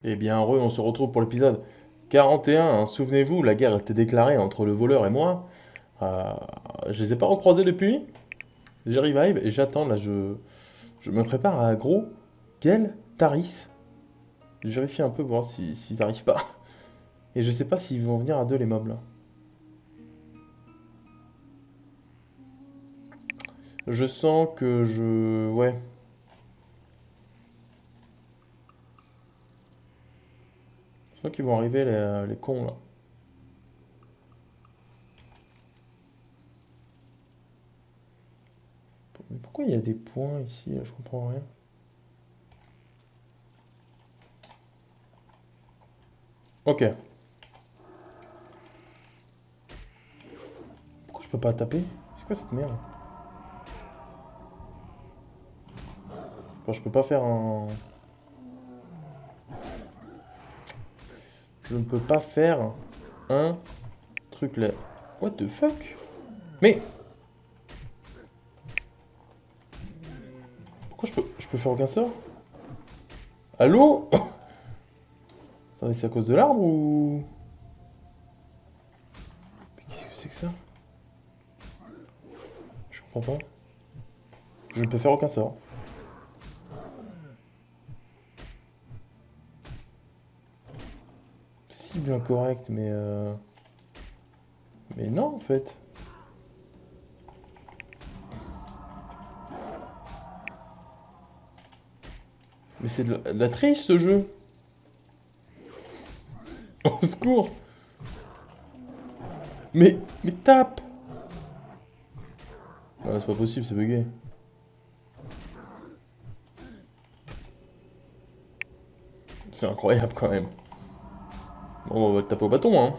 Eh bien, heureux, on se retrouve pour l'épisode 41, hein. Souvenez-vous, la guerre était déclarée entre le voleur et moi. Euh, je les ai pas recroisés depuis. J'ai revive et j'attends, là, je me prépare à gros. Gel, Taris. Je vérifie un peu pour voir s'ils arrivent pas. Et je sais pas s'ils vont venir à deux, les mobs, là. Je sens que je... Ouais. Je sens qu'ils vont arriver, les cons, là. Mais pourquoi il y a des points ici, là? Je comprends rien. Ok. Pourquoi je peux pas taper? C'est quoi cette merde? Enfin, je peux pas faire un... Je ne peux pas faire un truc là. What the fuck? Mais pourquoi je peux faire aucun sort? Allô? Attendez, c'est à cause de l'arbre ou... Mais qu'est-ce que c'est que ça? Je comprends pas. Je ne peux faire aucun sort. Cible incorrecte, mais non en fait. Mais c'est de la triche ce jeu. Au secours. Mais tape. Ah, c'est pas possible, c'est bugué. C'est incroyable quand même. Bon, on va taper au bâton, hein.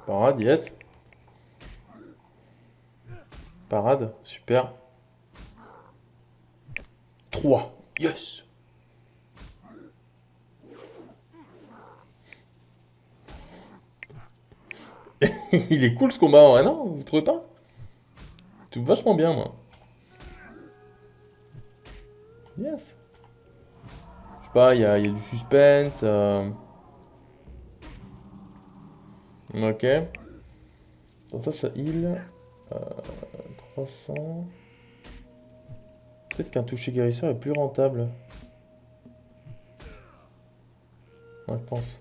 Parade, yes. Parade, super. 3. Yes. Il est cool ce combat, hein, non? Vous trouvez pas? Tout vachement bien, moi. Yes. Je sais pas, il y a du suspense. Ok. Donc ça heal. 300. Peut-être qu'un toucher guérisseur est plus rentable. Ouais, je pense.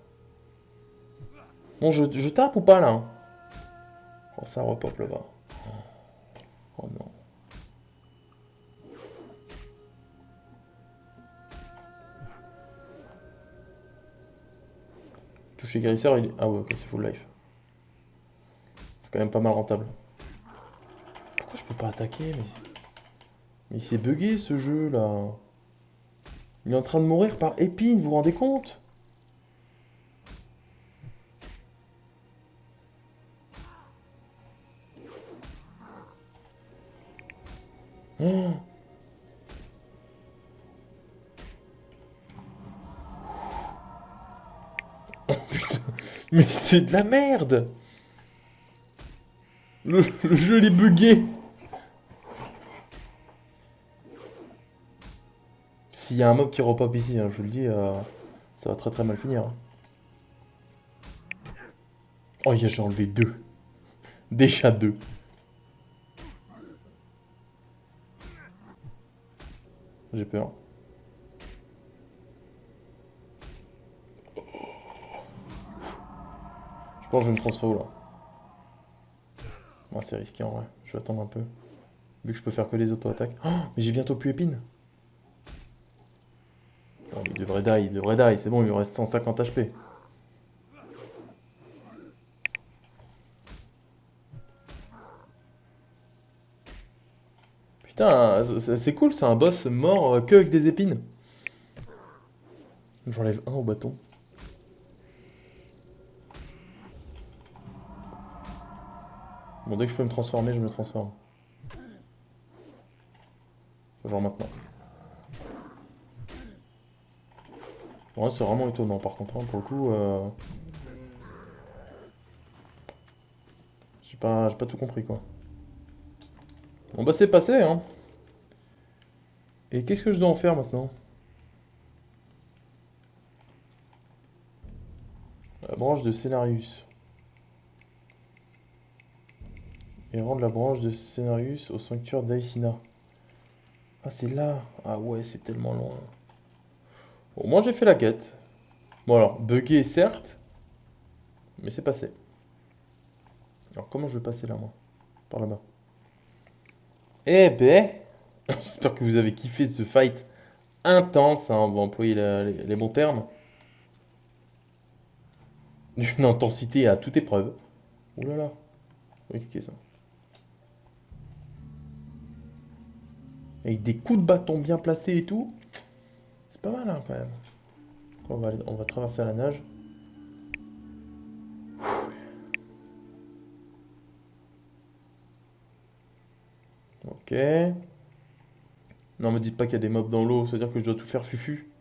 Bon, je tape ou pas là? Oh, ça repop là-bas. Oh non. Toucher guérisseur, il est... Ah ouais, ok, c'est full life. C'est quand même pas mal rentable. Pourquoi je peux pas attaquer? Mais il s'est bugué ce jeu là. Il est en train de mourir par épine, vous vous rendez compte? Oh, putain. Mais c'est de la merde! Le jeu il est bugué! S'il y a un mob qui repop ici, hein, je vous le dis, ça va très très mal finir, hein. Oh, j'ai enlevé deux. Déjà deux. J'ai peur. Je pense que je vais me transfo là. Ouais, c'est risqué en vrai. Je vais attendre un peu. Vu que je peux faire que les auto-attaques. Oh, mais j'ai bientôt plus épine. Oh, mais il devrait die. C'est bon, il lui reste 150 HP. Putain, c'est cool, c'est un boss mort que avec des épines. J'enlève un au bâton. Bon, dès que je peux me transformer, je me transforme. Genre maintenant. Ouais, c'est vraiment étonnant par contre, hein, pour le coup. J'ai pas tout compris quoi. Bon bah c'est passé, hein. Et qu'est-ce que je dois en faire maintenant? La branche de Scénarius. Et rendre la branche de Scénarius au sanctuaire d'Aïsina. Ah, c'est là. Ah ouais, c'est tellement loin. Au moins, j'ai fait la quête. Bon, alors, bugué, certes, mais c'est passé. Alors, comment je vais passer là, moi? Par là-bas. Eh ben, j'espère que vous avez kiffé ce fight intense, hein, on va employer les bons termes. D'une intensité à toute épreuve. Ouh là là. Oui, qu'est-ce que c'est ça? Avec des coups de bâton bien placés et tout. C'est pas mal, hein, quand même. On va traverser à la nage. Ok. Non, me dites pas qu'il y a des mobs dans l'eau, ça veut dire que je dois tout faire fufu.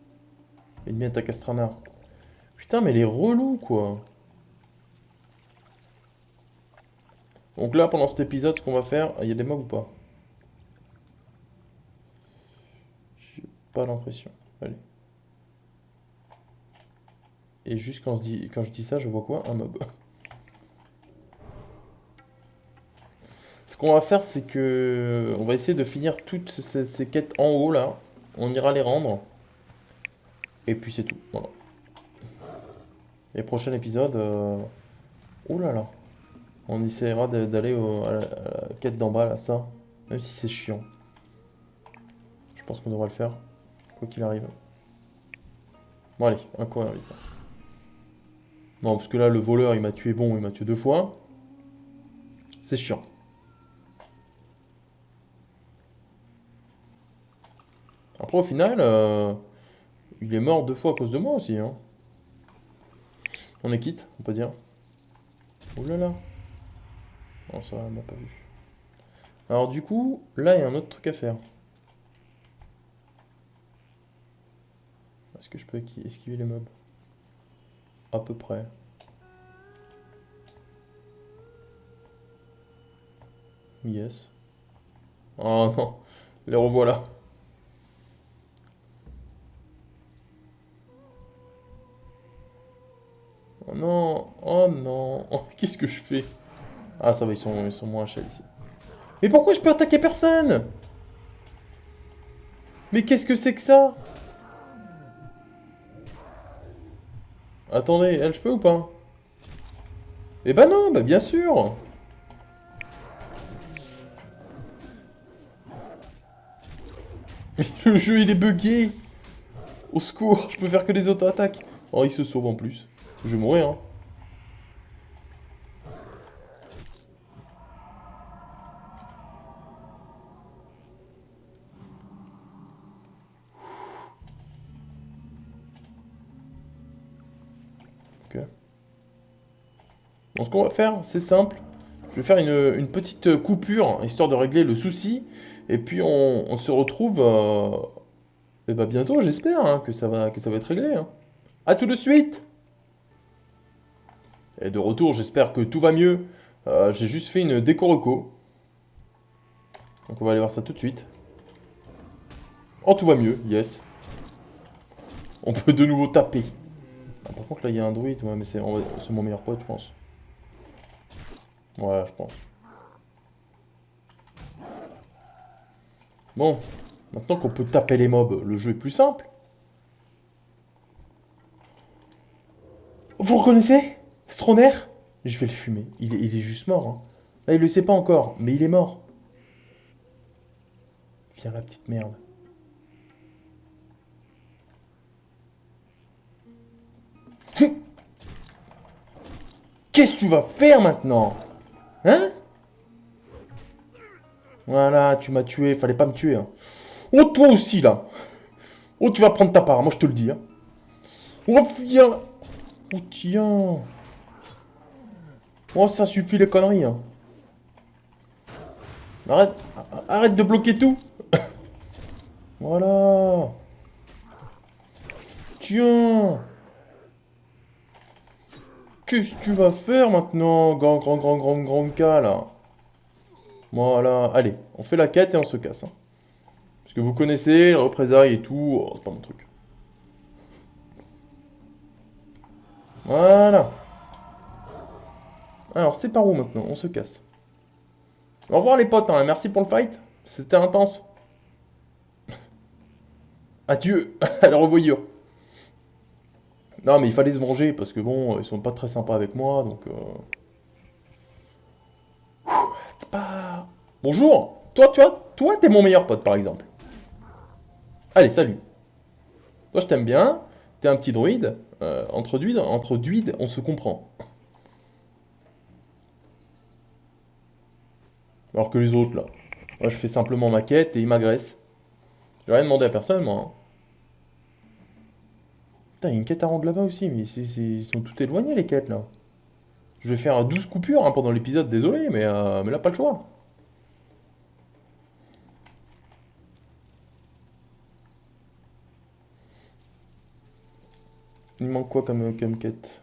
Ennemi attaque Astrana. Putain, mais les relous, quoi. Donc là, pendant cet épisode, ce qu'on va faire, il y a des mobs ou pas? J'ai pas l'impression. Allez. Et juste quand je dis ça, je vois quoi? Un mob. Ce qu'on va faire, c'est que on va essayer de finir toutes ces quêtes en haut là. On ira les rendre. Et puis c'est tout. Voilà. Et prochain épisode, oh là là, on essaiera d'aller à la quête d'en bas là, ça. Même si c'est chiant. Je pense qu'on devra le faire, quoi qu'il arrive. Bon allez, un coin vite. Non, parce que là, le voleur, il m'a tué, bon, il m'a tué 2 fois. C'est chiant. Après, au final, il est mort 2 fois à cause de moi aussi, hein. On est quitte, on peut dire. Oh là là. Non, ça, on m'a pas vu. Alors du coup, là, il y a un autre truc à faire. Est-ce que je peux esquiver les mobs? À peu près. Yes. Oh non, les revoilà. Oh non, oh non. Oh, qu'est-ce que je fais? Ah ça va, ils sont moins HL ici. Mais pourquoi je peux attaquer personne? Mais qu'est-ce que c'est que ça? Attendez, elle, je peux ou pas? Eh bah non, bah bien sûr. Le jeu, il est bugué. Au secours, je peux faire que des auto-attaques. Oh, il se sauve en plus. Je vais mourir, hein. Ok. Donc ce qu'on va faire, c'est simple. Je vais faire une petite coupure, histoire de régler le souci. Et puis on se retrouve et bah bientôt, j'espère, hein, que ça va être réglé, hein. À tout de suite! Et de retour, j'espère que tout va mieux. J'ai juste fait une déco reco. Donc on va aller voir ça tout de suite. Oh, tout va mieux, yes. On peut de nouveau taper. Ah, par contre, là, il y a un druide, ouais, mais c'est mon meilleur pote, je pense. Ouais, je pense. Bon, maintenant qu'on peut taper les mobs, le jeu est plus simple. Vous reconnaissez Stroner? Je vais le fumer. Il est juste mort, hein. Là, il le sait pas encore, mais il est mort. Viens, la petite merde. Qu'est-ce que tu vas faire maintenant? Hein? Voilà, tu m'as tué, fallait pas me tuer, hein. Oh, toi aussi, là. Oh, tu vas prendre ta part, moi je te le dis, hein. Oh, viens là. Oh, tiens. Oh, ça suffit les conneries, hein. Arrête, arrête de bloquer tout. Voilà. Tiens. Qu'est-ce que tu vas faire maintenant, grand cas, là? Voilà, allez, on fait la quête et on se casse, hein. Parce Parce que vous connaissez, les représailles et tout, oh, c'est pas mon truc. Voilà. Alors, c'est par où maintenant? On se casse. Au revoir les potes, hein. Merci pour le fight. C'était intense. Adieu à la revoyure. Non, mais il fallait se venger parce que bon, ils sont pas très sympas avec moi, donc. C'est pas. Bonjour. Toi, t'es mon meilleur pote, par exemple. Allez, salut. Toi, je t'aime bien. T'es un petit druide. Entre druides, on se comprend. Alors que les autres, là. Moi, je fais simplement ma quête et ils m'agressent. J'ai rien demandé à personne, moi, hein. Putain, il y a une quête à rendre là-bas aussi, mais ils sont tout éloignés, les quêtes, là. Je vais faire 12 coupures hein, pendant l'épisode, désolé, mais là, pas le choix. Il manque quoi comme quête?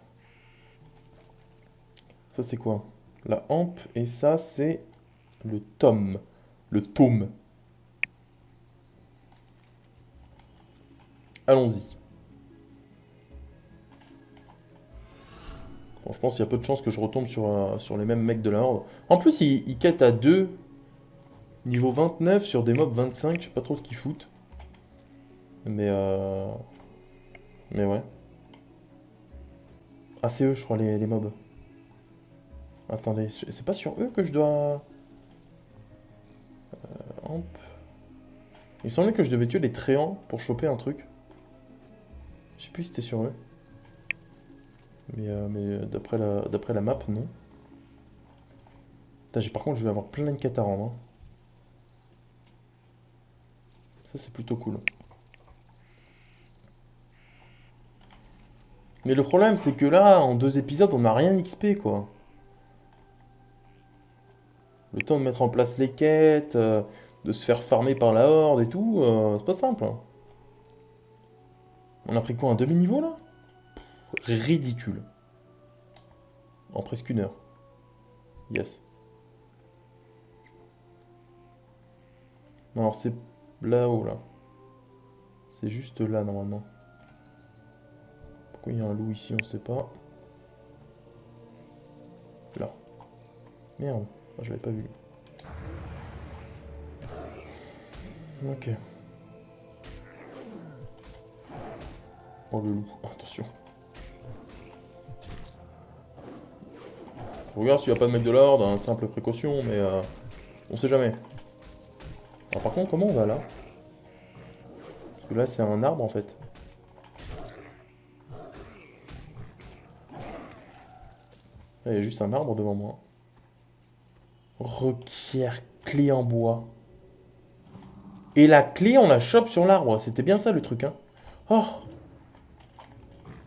Ça, c'est quoi? La hampe, et ça, c'est le tome. Le tome. Allons-y. Bon, je pense qu'il y a peu de chances que je retombe sur les mêmes mecs de la Horde. En plus, ils quêtent à 2, niveau 29, sur des mobs 25. Je sais pas trop ce qu'ils foutent. Mais, euh... Mais ouais. Ah, c'est eux, je crois, les mobs. Attendez, c'est pas sur eux que je dois... Hampe. Il me semblait que je devais tuer les tréants pour choper un truc. Je sais plus si c'était sur eux. Mais d'après la map, non. Putain, par contre, je vais avoir plein de quêtes à rendre, hein. Ça, c'est plutôt cool. Mais le problème, c'est que là, en 2 épisodes, on n'a rien XP, quoi. Le temps de mettre en place les quêtes, de se faire farmer par la horde et tout, c'est pas simple, hein. On a pris quoi, un demi-niveau, là? Ridicule. En presque 1 heure. Yes. Non, alors c'est là-haut, là. C'est juste là, normalement. Pourquoi il y a un loup ici, on sait pas. Là. Merde, ah, je l'avais pas vu. Ok. Oh le loup, attention. Je regarde s'il n'y a pas de mec de l'ordre, hein, simple précaution, mais on sait jamais. Alors par contre, comment on va là? Parce que là, c'est un arbre en fait. Là, il y a juste un arbre devant moi. Requiert clé en bois. Et la clé, on la chope sur l'arbre. C'était bien ça le truc, hein. Oh!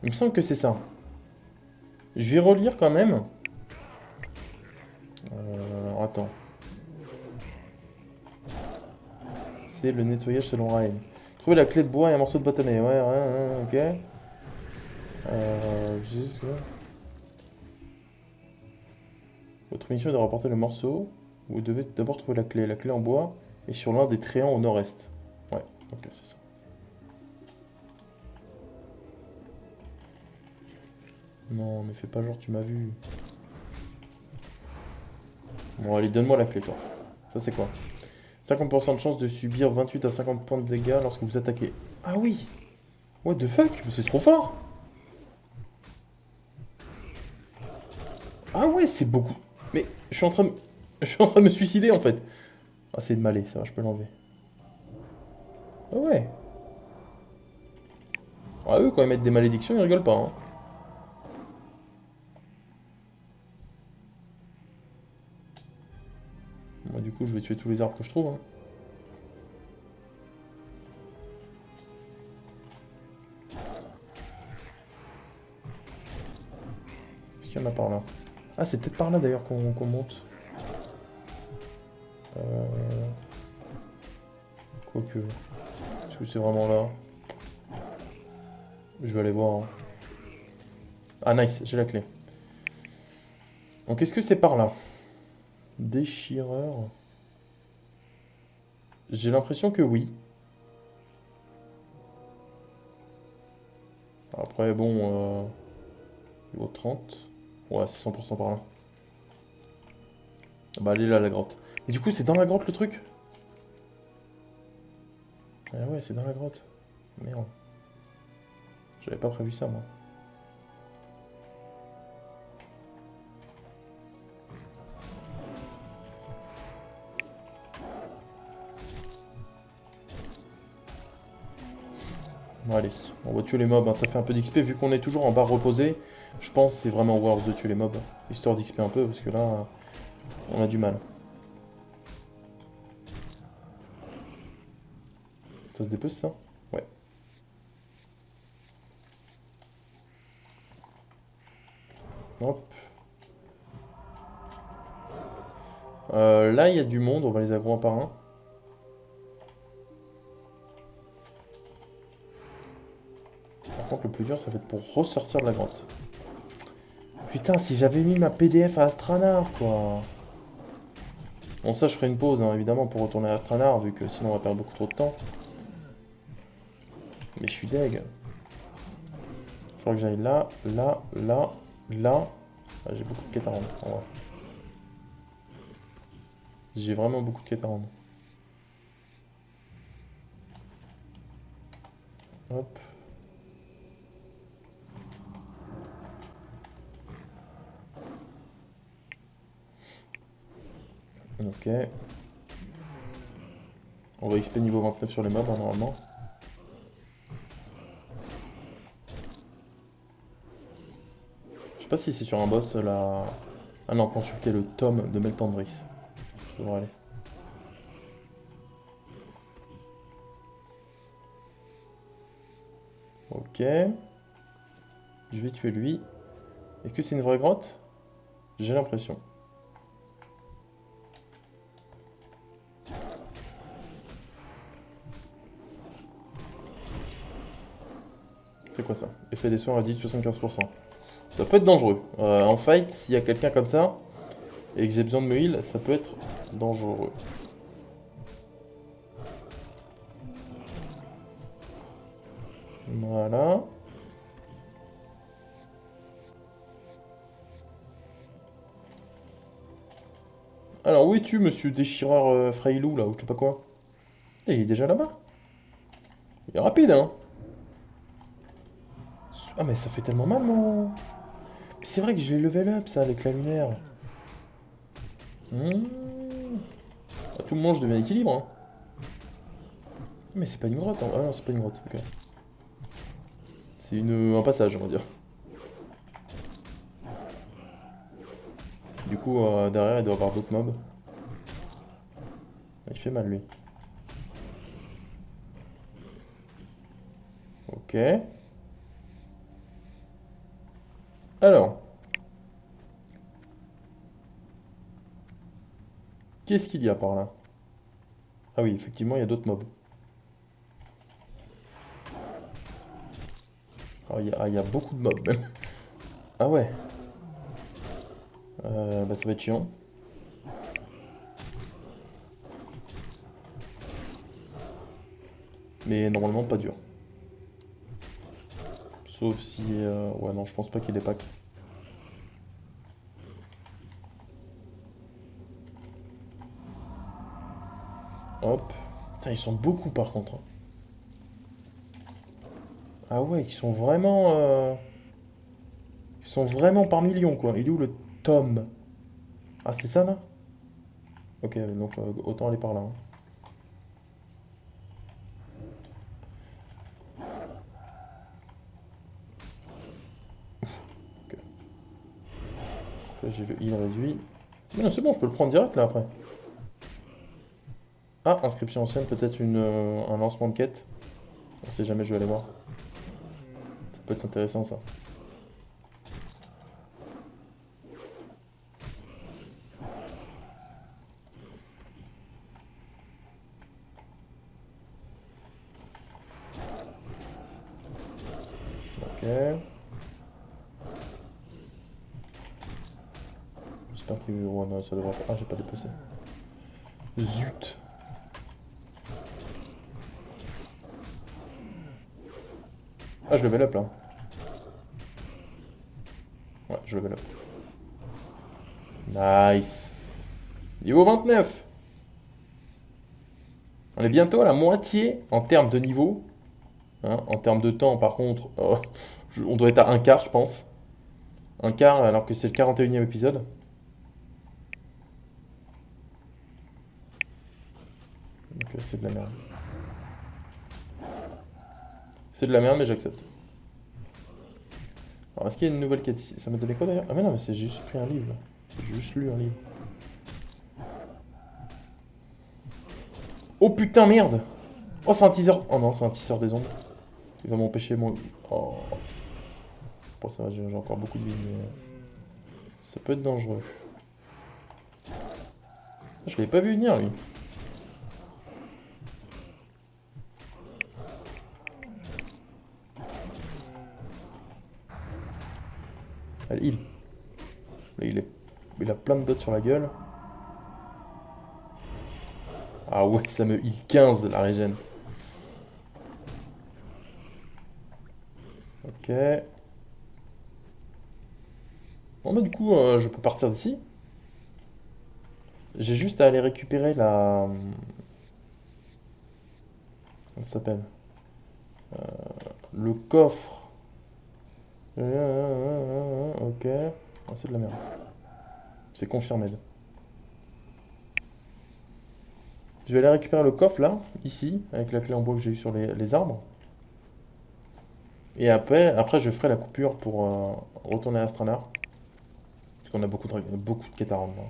Il me semble que c'est ça. Je vais relire quand même. Alors attends. C'est le nettoyage selon Ryan. Trouver la clé de bois et un morceau de bâtonnet. Ouais, ok. Juste là. Votre mission est de rapporter le morceau. Vous devez d'abord trouver la clé. La clé en bois est sur l'un des tréants au nord-est. Ouais, ok, c'est ça. Non, mais fais pas genre tu m'as vu. Bon, allez, donne-moi la clé, toi. Ça, c'est quoi? 50% de chance de subir 28 à 50 points de dégâts lorsque vous attaquez. Ah oui! What the fuck? Mais c'est trop fort! Ah ouais, c'est beaucoup. Mais je suis en train de... Je suis en train de me suicider, en fait. Ah, c'est de m'aller, ça va, je peux l'enlever. Ah ouais. Ah, eux, quand ils mettent des malédictions, ils rigolent pas, hein. Moi, du coup, je vais tuer tous les arbres que je trouve, hein. Est-ce qu'il y en a par là? Ah, c'est peut-être par là, d'ailleurs, qu'on monte. Quoique... Est-ce que c'est vraiment là? Je vais aller voir, hein. Ah, nice, j'ai la clé. Donc, est-ce que c'est par là? Déchireur. J'ai l'impression que oui. Après, bon, niveau 30. Ouais, c'est 100% par là. Ah bah, elle est là, la grotte. Et du coup, c'est dans la grotte, le truc? Ah ouais, c'est dans la grotte. Merde. J'avais pas prévu ça, moi. Bon, allez, on va tuer les mobs, hein. Ça fait un peu d'XP, vu qu'on est toujours en barre reposée. Je pense que c'est vraiment worth de tuer les mobs. Histoire d'XP un peu, parce que là, on a du mal. Ça se dépece, ça? Ouais. Hop. Là, il y a du monde, on va les aggro un par un. Par contre, le plus dur, ça va être pour ressortir de la grotte. Putain, si j'avais mis ma PDF à Astranar, quoi. Bon, ça, je ferai une pause, hein, évidemment, pour retourner à Astranar, vu que sinon on va perdre beaucoup trop de temps. Mais je suis deg. Il faudra que j'aille là, là, là, là. Ah, j'ai beaucoup de quêtes à rendre, en vrai. J'ai vraiment beaucoup de quêtes à rendre. Hop. Ok. On va XP niveau 29 sur les mobs, hein, normalement. Je sais pas si c'est sur un boss, là... Ah non, consulter le tome de Meltandris. Ça devrait aller. Ok. Je vais tuer lui. Est-ce que c'est une vraie grotte? J'ai l'impression. C'est quoi ça? Effet des soins réduit de 75%. Ça peut être dangereux. En fight, s'il y a quelqu'un comme ça, et que j'ai besoin de me heal, ça peut être dangereux. Voilà. Alors, où es-tu, monsieur déchireur Freilou, là, ou je sais pas quoi? Putain, il est déjà là-bas. Il est rapide, hein? Ah, mais ça fait tellement mal, mon... Mais c'est vrai que je l'ai level up, ça, avec la lunaire. Hmm. À tout moment, je deviens équilibre, hein. Mais c'est pas une grotte, hein. Ah non, c'est pas une grotte, ok. C'est un passage, on va dire. Du coup, derrière, il doit y avoir d'autres mobs. Il fait mal, lui. Ok. Alors. Qu'est-ce qu'il y a par là? Ah oui, effectivement, il y a d'autres mobs. Il y a beaucoup de mobs, même. Ah ouais. Bah, ça va être chiant. Mais normalement, pas dur. Sauf si... Ouais, non, je pense pas qu'il y ait des packs. Hop. Putain, ils sont beaucoup, par contre, hein. Ah ouais, ils sont vraiment... Ils sont vraiment par millions, quoi. Il est où le tome? Ah, c'est ça, là? Ok, donc autant aller par là, hein. Ok. Là, j'ai le heal réduit. Mais non, c'est bon, je peux le prendre direct, là, après. Ah, inscription ancienne, peut-être un lancement de quête. On sait jamais, je vais aller voir. Ça peut être intéressant, ça. Ok. J'espère qu'il... Ouais, non, ça devrait pas... Ah, j'ai pas dépassé. Zut. Ah, je level up, là. je level up. Nice. Niveau 29. On est bientôt à la moitié en termes de niveau. Hein, en termes de temps, par contre, on doit être à un quart, je pense. Un quart, alors que c'est le 41e épisode. Donc c'est de la merde. C'est de la merde, mais j'accepte. Alors, est-ce qu'il y a une nouvelle quête ici? Ça m'a donné quoi d'ailleurs? Ah, mais non, mais j'ai juste pris un livre là. J'ai juste lu un livre. Oh putain, merde! Oh, c'est un teaser. Oh non, c'est un teaser des ombres. Il va m'empêcher, moi. Oh. Bon, ça va, j'ai encore beaucoup de vie, mais. Ça peut être dangereux. Je l'avais pas vu venir, lui. Allez, heal. Là, il a plein de dots sur la gueule. Ah ouais, ça me heal 15 la régène. Ok. Bon bah du coup, je peux partir d'ici. J'ai juste à aller récupérer la... Comment ça s'appelle? Le coffre. Ok. Ah, c'est de la merde. C'est confirmé. Je vais aller récupérer le coffre là, ici, avec la clé en bois que j'ai eu sur les arbres. Et après, je ferai la coupure pour retourner à Astranar. Parce qu'on a beaucoup de quêtes à rendre là.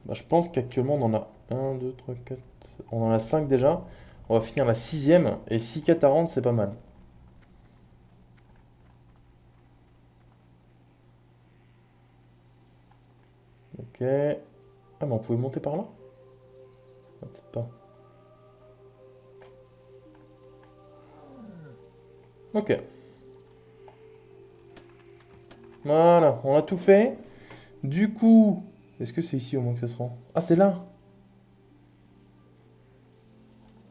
Bah, je pense qu'actuellement on en a 1, 2, 3, 4. On en a 5 déjà. On va finir la sixième. Et 6 quêtes à rendre, c'est pas mal. Ok. Ah, mais on pouvait monter par là? Ah, peut-être pas. Ok. Voilà, on a tout fait. Du coup, est-ce que c'est ici au moins que ça se rend? Ah, c'est là!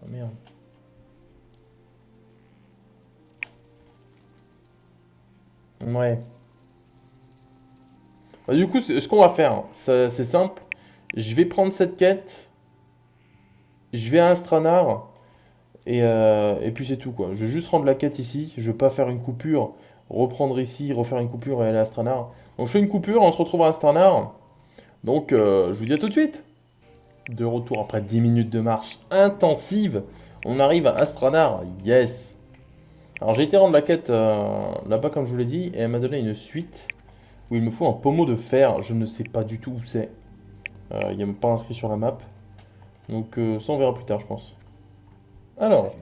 Ah, merde. Ouais. Bah, du coup, ce qu'on va faire, hein, c'est simple. Je vais prendre cette quête, je vais à Astranar, et puis c'est tout, quoi. Je vais juste rendre la quête ici. Je vais pas faire une coupure, reprendre ici, refaire une coupure et aller à Astranar. Donc je fais une coupure, on se retrouve à Astranar. Donc je vous dis à tout de suite. De retour après 10 minutes de marche intensive, on arrive à Astranar. Yes! Alors j'ai été rendre la quête là-bas comme je vous l'ai dit, et elle m'a donné une suite où il me faut un pommeau de fer. Je ne sais pas du tout où c'est. Il n'y a même pas inscrit sur la map. Donc ça on verra plus tard je pense. Alors,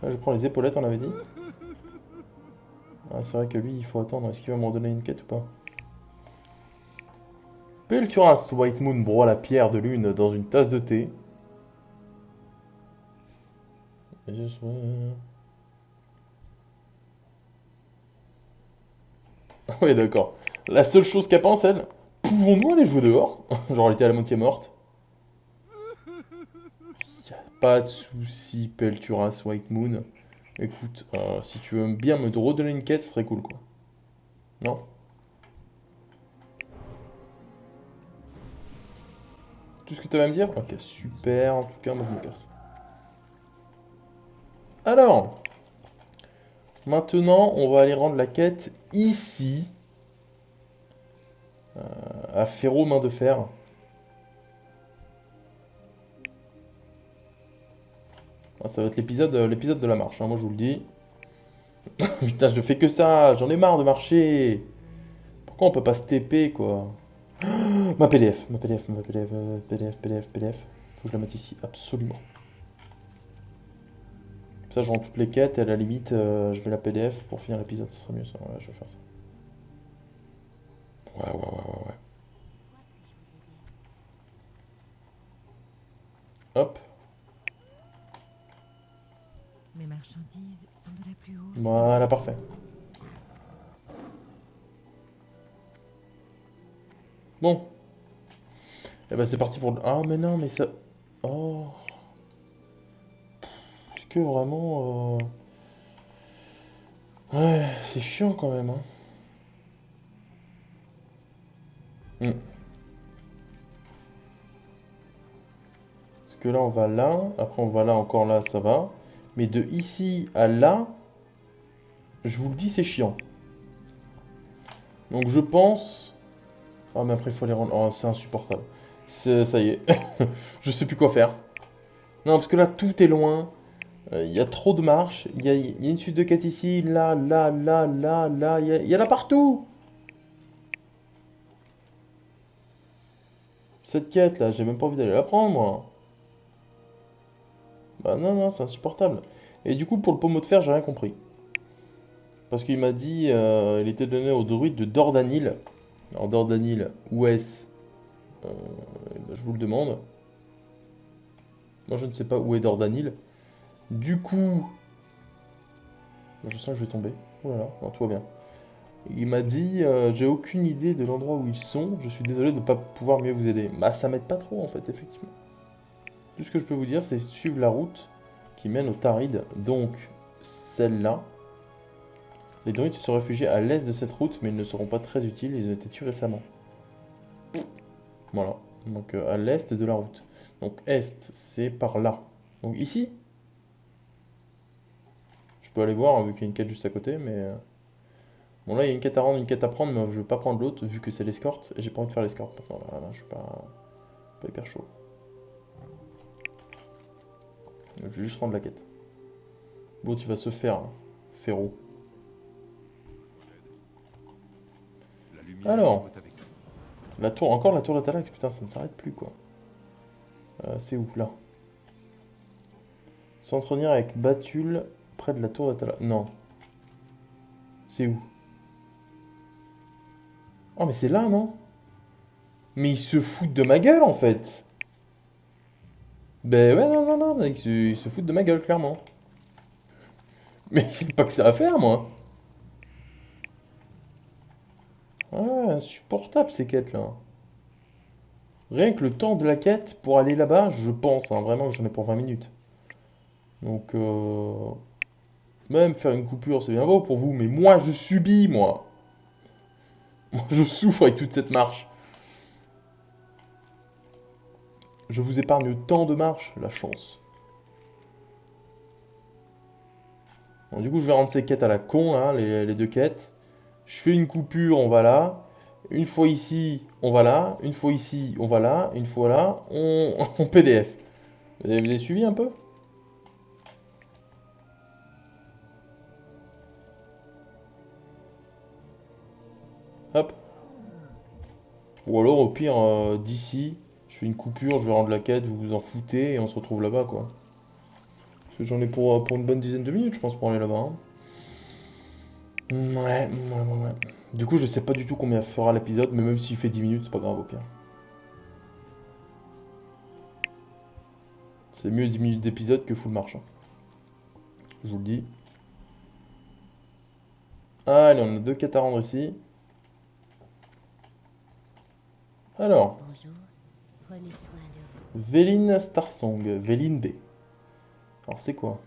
là, je prends les épaulettes on avait dit. Ah, c'est vrai que lui il faut attendre. Est-ce qu'il va me redonner une quête ou pas? Pelturas White Moon broie la pierre de lune dans une tasse de thé. Oui, d'accord. La seule chose qu'elle pense, elle, pouvons-nous aller jouer dehors? Genre, elle était à la moitié morte. Y a pas de souci, Pelturas White Moon. Écoute, si tu veux bien me redonner une quête, ce serait cool, quoi. Non? Tout ce que tu vas me dire? Ok, super. En tout cas, moi, je me casse. Alors, maintenant, on va aller rendre la quête ici, à Ferro Main de Fer. Ah, ça va être l'épisode de la marche, hein, moi je vous le dis. Putain, je fais que ça, j'en ai marre de marcher. Pourquoi on peut pas se TP, quoi? Ma PDF, ma PDF, ma PDF, PDF, PDF, PDF. Faut que je la mette ici, absolument. Comme ça, je rends toutes les quêtes et à la limite, je mets la PDF pour finir l'épisode. Ce serait mieux, ça. Ouais, je vais faire ça. Ouais, ouais, ouais, ouais, ouais. Hop, Mes marchandises sont de la plus haute. voilà, parfait. Bon, et ben c'est parti pour... Ah, mais non, mais ça... Oh, est-ce que vraiment... Ouais, c'est chiant quand même, hein. Hmm. Parce que là, on va là. Après, on va là, encore là, ça va. Mais de ici à là, je vous le dis, c'est chiant. Donc je pense... Ah, mais après, il faut les rendre... Oh, c'est insupportable. Ça y est. Je sais plus quoi faire. Non, parce que là, tout est loin. Il y a trop de marches. Il y a une suite de quêtes ici. Là, là, là, là, là. Il y en a partout. Cette quête, là, j'ai même pas envie d'aller la prendre, moi. Bah non, non, c'est insupportable. Et du coup, pour le pommeau de fer, j'ai rien compris. Parce qu'il m'a dit... il était donné au druide de Dordanil. Alors, Dordanil, où est-ce? Je vous le demande. Moi, je ne sais pas où est Dordanil. Du coup... Je sens que je vais tomber. Voilà, non, tout va bien. Il m'a dit, j'ai aucune idée de l'endroit où ils sont. Je suis désolé de ne pas pouvoir mieux vous aider. Bah, ça m'aide pas trop, en fait, effectivement. Tout ce que je peux vous dire, c'est suivre la route qui mène au Tarid. Donc, celle-là. Les druides se sont réfugiés à l'est de cette route, mais ils ne seront pas très utiles. Ils ont été tués récemment. Voilà. Donc, à l'est de la route. Donc, est, c'est par là. Donc, ici. Je peux aller voir, hein, vu qu'il y a une quête juste à côté, mais... Bon, là, il y a une quête à rendre, une quête à prendre, mais je veux pas prendre l'autre, vu que c'est l'escorte. Et j'ai pas envie de faire l'escorte maintenant. Là, je suis pas hyper chaud. Je vais juste rendre la quête. Bon, tu vas se faire, là. Féro. Alors, la tour, encore la tour de Talax, putain, ça ne s'arrête plus, quoi. C'est où, là? S'entretenir avec Batul, près de la tour de Talax. Non. C'est où? Oh, mais c'est là, non? Mais ils se foutent de ma gueule, en fait. Ben ouais, non, non, non, ils se foutent de ma gueule, clairement. Mais j'ai pas que ça à faire, moi. Ouais, insupportable, ces quêtes-là. Rien que le temps de la quête pour aller là-bas, je pense, hein, vraiment que j'en ai pour 20 minutes. Donc, même faire une coupure, c'est bien beau pour vous, mais moi, je subis, moi. Moi, je souffre avec toute cette marche. Je vous épargne tant de marches, la chance. Bon, du coup, je vais rendre ces quêtes à la con, hein, les deux quêtes. Je fais une coupure, on va là. Une fois ici, on va là. Une fois ici, on va là. Une fois là, on PDF. Vous avez suivi un peu? Hop. Ou alors, au pire, d'ici, je fais une coupure, je vais rendre la quête, vous vous en foutez, et on se retrouve là-bas, quoi. Parce que j'en ai pour une bonne dizaine de minutes, je pense, pour aller là-bas, hein. Ouais, ouais, ouais, ouais. Du coup, je sais pas du tout combien fera l'épisode, mais même s'il fait 10 minutes, c'est pas grave, au pire. C'est mieux 10 minutes d'épisode que full marche, hein. Je vous le dis. Allez, on a deux quêtes à rendre ici. Alors, Bonjour, prenez soin de vous. Véline Starsong, Vélinde. Alors, c'est quoi?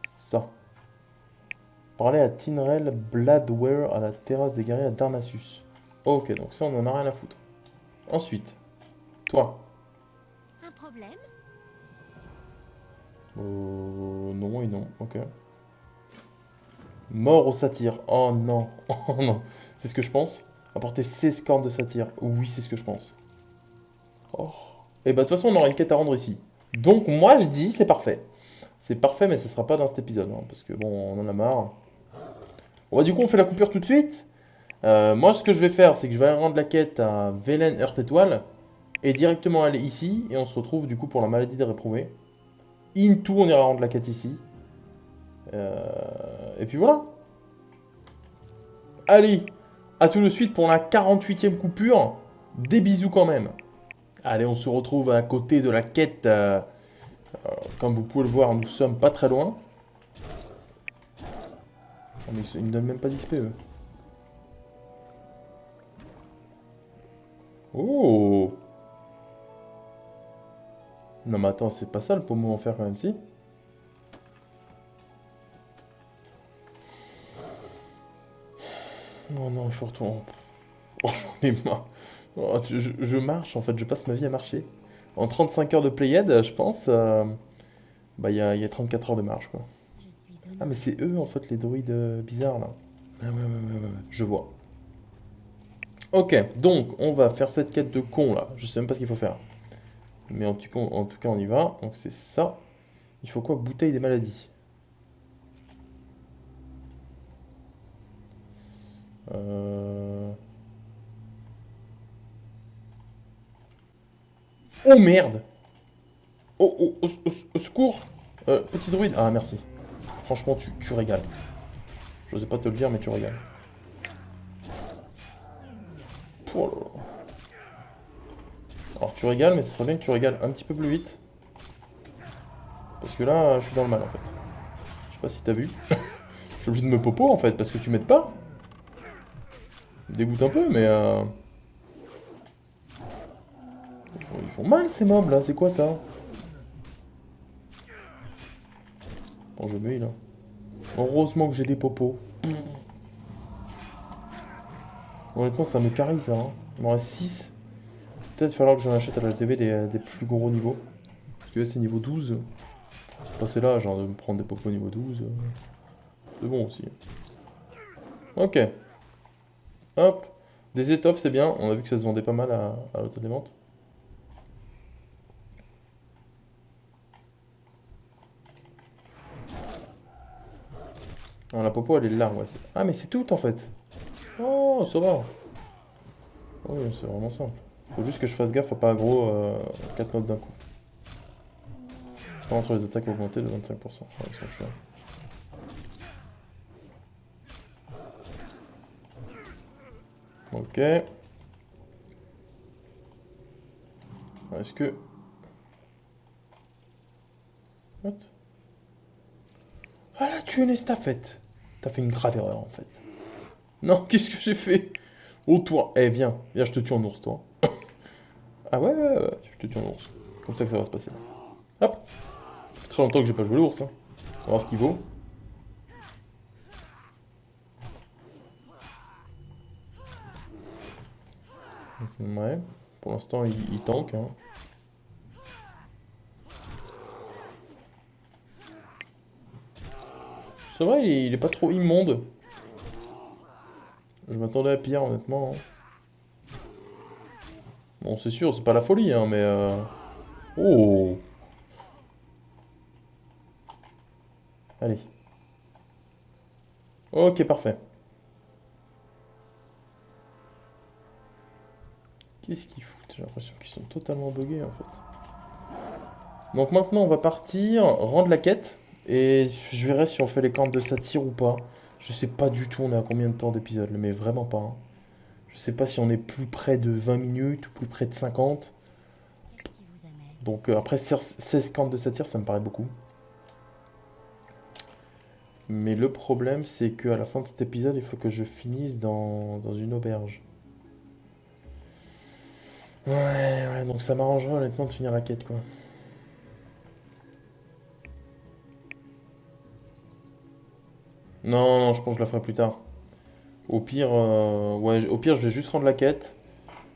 Ça. Parler à Tinrel Bladware à la terrasse des guerriers à Darnassus. Ok, donc ça, on en a rien à foutre. Ensuite, toi. Un problème? Non et non, ok. Mort au satyre. Oh non, oh non. C'est ce que je pense. Apporter 16 cornes de satyre. Oui, c'est ce que je pense. Oh. Et bah, de toute façon, on aura une quête à rendre ici. Donc, moi, je dis, c'est parfait. C'est parfait, mais ce sera pas dans cet épisode, hein, parce que bon, on en a marre. Bon, bah, du coup, on fait la coupure tout de suite. Moi, ce que je vais faire, c'est que je vais aller rendre la quête à Velen Heurte Étoile et directement aller ici. Et on se retrouve du coup pour la maladie des réprouvés. Into, on ira rendre la quête ici. Et puis voilà. Allez, à tout de suite pour la 48e coupure. Des bisous quand même. Allez, on se retrouve à côté de la quête. Comme vous pouvez le voir, nous sommes pas très loin. Oh, mais ils ne donnent même pas d'XP, eux. Oh! Non, mais attends, c'est pas ça le pommeau en fer quand même, si? Non, non, il faut retourner. Oh, j'en ai marre. Oh, je marche, en fait, je passe ma vie à marcher. En 35 heures de played, je pense, bah, il y a 34 heures de marche, quoi. Je suis Ah, mais honorée. c'est eux, en fait, les druides bizarres, là. Ah, ouais, ouais, ouais, ouais, ouais, je vois. Ok, donc, on va faire cette quête de con, là. Je sais même pas ce qu'il faut faire. Mais en tout cas, on y va. Donc, c'est ça. Il faut quoi? Bouteille des maladies. Euh... Oh, merde! Oh, oh, au secours! Petit druide. Ah, merci. Franchement, tu régales. Je sais pas te le dire, mais tu régales. Oh là là. Alors, tu régales, mais ce serait bien que tu régales un petit peu plus vite. Parce que là, je suis dans le mal, en fait. Je sais pas si t'as vu. Je suis obligé de me popo, en fait, parce que tu m'aides pas. Ça me dégoûte un peu, mais... Ils font mal, ces mobs, là. C'est quoi, ça? Bon, je me heal, là. Heureusement que j'ai des popos. Honnêtement, ça me carie, ça. Hein. Il m'en reste 6. Peut-être falloir que j'en achète à la TV des plus gros niveaux. Parce que là, c'est niveau 12. Passer là, genre de me prendre des popos niveau 12. C'est bon aussi. Ok. Hop. Des étoffes, c'est bien. On a vu que ça se vendait pas mal à l'hôtel des ventes. Ah, la popo, elle est là, ouais. Ah, mais c'est tout, en fait. Oh, ça va. Oui, c'est vraiment simple. Faut juste que je fasse gaffe à pas aggro 4 mobs d'un coup. Pas entre les attaques augmentées de 25%. Ouais, ils sont chiants. Ok. Est-ce que... What? Ah, là, tu es une estafette. T'as fait une grave erreur, en fait. Non, qu'est-ce que j'ai fait? Oh, toi. Eh, viens. Viens, je te tue en ours, toi. Ah ouais, ouais, ouais, je te tue en ours. Comme ça que ça va se passer. Hop. Ça fait très longtemps que j'ai pas joué l'ours. Hein. On va voir ce qu'il vaut. Ouais. Pour l'instant, il tank. Hein. C'est vrai, il est pas trop immonde. Je m'attendais à pire, honnêtement. Hein. Bon, c'est sûr, c'est pas la folie, hein, mais... Oh! Allez. Ok, parfait. Qu'est-ce qu'ils foutent? J'ai l'impression qu'ils sont totalement buggés, en fait. Donc maintenant, on va partir, rendre la quête, et je verrai si on fait les cornes de satire ou pas. Je sais pas du tout on est à combien de temps d'épisode, mais vraiment pas. Hein. Je sais pas si on est plus près de 20 minutes ou plus près de 50. Qu'est-ce qui vous amène? Donc après 16 cornes de satire, ça me paraît beaucoup. Mais le problème, c'est qu'à la fin de cet épisode, il faut que je finisse dans une auberge. Ouais, ouais, donc ça m'arrangerait honnêtement de finir la quête, quoi. Non, non, je pense que je la ferai plus tard. Au pire, ouais, au pire, je vais juste rendre la quête.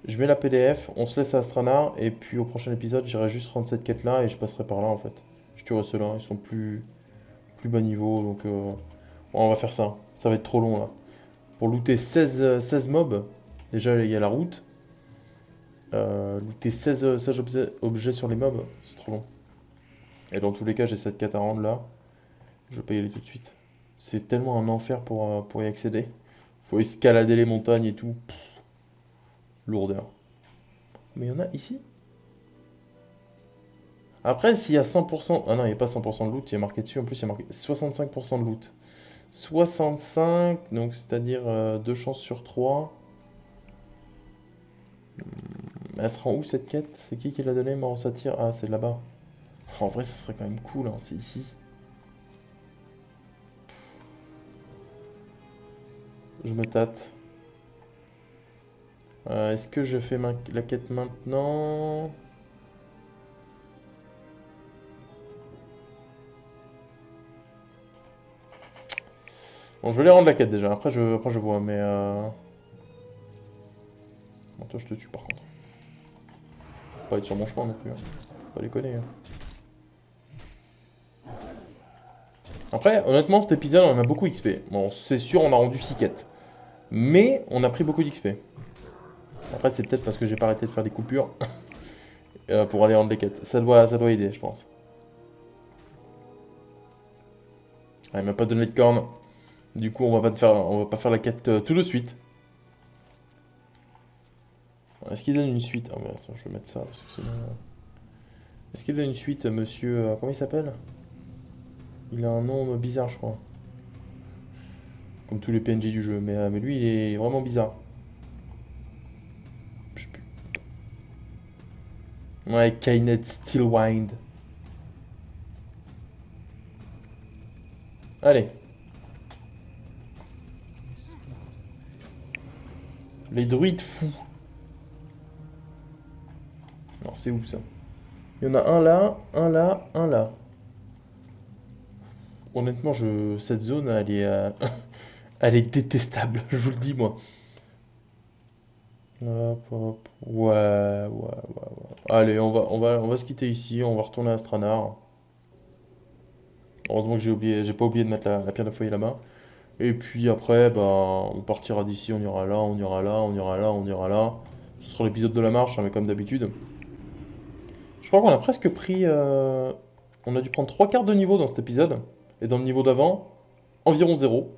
Je mets la PDF, on se laisse à Astranar, et puis au prochain épisode, j'irai juste rendre cette quête-là et je passerai par là en fait. Je tuerai ceux-là, ils sont plus bas niveau, donc bon, on va faire ça. Ça va être trop long là. Pour looter 16 mobs, déjà il y a la route. Looter 16 objets sur les mobs, c'est trop long. Et dans tous les cas, j'ai cette quête à rendre là. Je vais pas y aller tout de suite. C'est tellement un enfer pour y accéder. Faut escalader les montagnes et tout. Pff, lourdeur. Mais il y en a ici? Après, s'il y a 100%... Ah non, il n'y a pas 100% de loot, il y a marqué dessus. En plus, il y a marqué 65% de loot. 65, donc c'est-à-dire 2 chances sur 3. Elle se rend où cette quête? C'est qui l'a donnée? Mort en satire? Ah, c'est là-bas. En vrai, ça serait quand même cool, hein, c'est ici. Je me tâte. Est-ce que je fais la quête maintenant? Bon, je vais aller rendre la quête déjà, après je vois, mais... Bon, toi je te tue par contre. Faut pas être sur mon chemin non plus, hein. Faut pas déconner. Hein. Après, honnêtement, cet épisode, on a beaucoup XP. Bon, c'est sûr, on a rendu 6 quêtes. Mais, on a pris beaucoup d'XP. Après, c'est peut-être parce que j'ai pas arrêté de faire des coupures pour aller rendre les quêtes. Ça doit aider, je pense. Ah, il m'a pas donné de corne. Du coup, on va pas faire la quête tout de suite. Est-ce qu'il donne une suite? Ah, mais attends, je vais mettre ça, parce que sinon... Est-ce qu'il donne une suite, monsieur... comment il s'appelle? Il a un nom bizarre, je crois. Comme tous les PNJ du jeu. Mais lui, il est vraiment bizarre. Je sais plus. Ouais, Kainet Stillwind. Allez. Les druides fous. Non, c'est où ça? Il y en a un là, un là, un là. Honnêtement, cette zone, elle est, elle est détestable, je vous le dis, moi. Hop, hop. Ouais, ouais, ouais, ouais. Allez, on va se quitter ici, on va retourner à Stranar. Heureusement que j'ai pas oublié de mettre la pierre de foyer là-bas. Et puis après, bah, on partira d'ici, on ira là, on ira là, on ira là, on ira là. Ce sera l'épisode de la marche, hein, mais comme d'habitude. Je crois qu'on a presque pris... on a dû prendre 3 quarts de niveau dans cet épisode. Et dans le niveau d'avant, environ 0.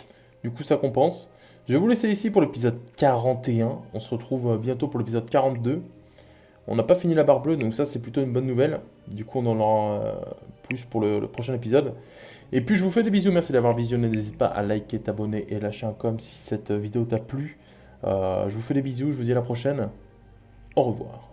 Du coup, ça compense. Je vais vous laisser ici pour l'épisode 41. On se retrouve bientôt pour l'épisode 42. On n'a pas fini la barre bleue, donc ça, c'est plutôt une bonne nouvelle. Du coup, on en aura plus pour le prochain épisode. Et puis, je vous fais des bisous. Merci d'avoir visionné. N'hésite pas à liker, t'abonner et lâcher un com si cette vidéo t'a plu. Je vous fais des bisous. Je vous dis à la prochaine. Au revoir.